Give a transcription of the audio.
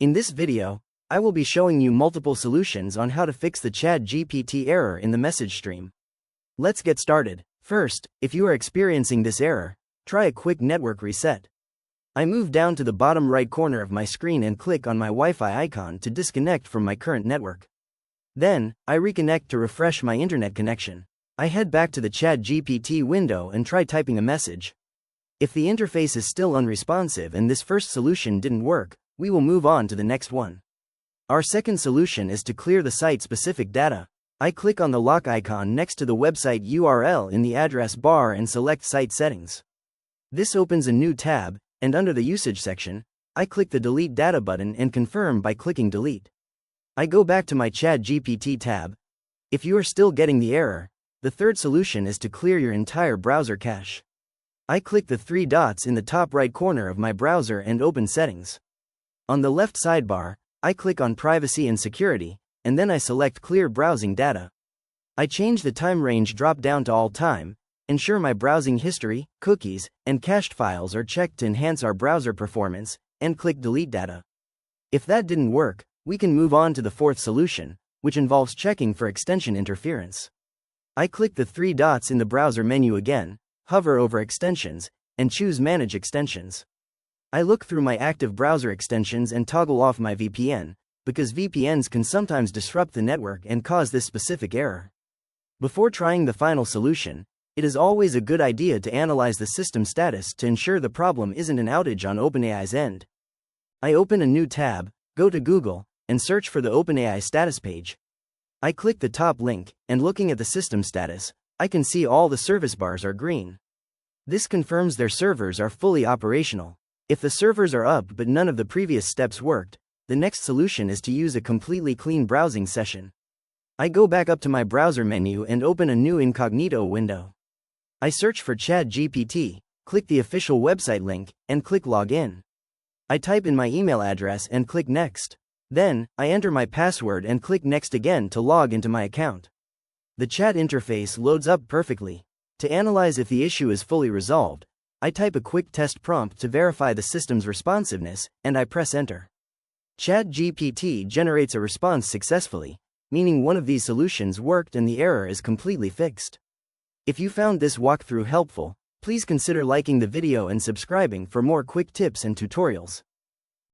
In this video, I will be showing you multiple solutions on how to fix the ChatGPT error in the message stream. Let's get started. First, if you are experiencing this error, try a quick network reset. I move down to the bottom right corner of my screen and click on my Wi-Fi icon to disconnect from my current network. Then, I reconnect to refresh my internet connection. I head back to the ChatGPT window and try typing a message. If the interface is still unresponsive and this first solution didn't work, we will move on to the next one. Our second solution is to clear the site-specific data. I click on the lock icon next to the website URL in the address bar and select Site Settings. This opens a new tab, and under the Usage section, I click the Delete Data button and confirm by clicking Delete. I go back to my ChatGPT tab. If you are still getting the error, the third solution is to clear your entire browser cache. I click the three dots in the top right corner of my browser and open Settings. On the left sidebar, I click on Privacy and Security, and then I select Clear Browsing Data. I change the time range drop-down to All Time, ensure my browsing history, cookies, and cached files are checked to enhance our browser performance, and click Delete Data. If that didn't work, we can move on to the fourth solution, which involves checking for extension interference. I click the three dots in the browser menu again, hover over Extensions, and choose Manage Extensions. I look through my active browser extensions and toggle off my VPN, because VPNs can sometimes disrupt the network and cause this specific error. Before trying the final solution, it is always a good idea to analyze the system status to ensure the problem isn't an outage on OpenAI's end. I open a new tab, go to Google, and search for the OpenAI status page. I click the top link, and looking at the system status, I can see all the service bars are green. This confirms their servers are fully operational. If the servers are up but none of the previous steps worked, the next solution is to use a completely clean browsing session. I go back up to my browser menu and open a new incognito window. I search for ChatGPT, click the official website link, and click Login. I type in my email address and click Next. Then, I enter my password and click Next again to log into my account. The chat interface loads up perfectly. To analyze if the issue is fully resolved, I type a quick test prompt to verify the system's responsiveness, and I press Enter. ChatGPT generates a response successfully, meaning one of these solutions worked and the error is completely fixed. If you found this walkthrough helpful, please consider liking the video and subscribing for more quick tips and tutorials.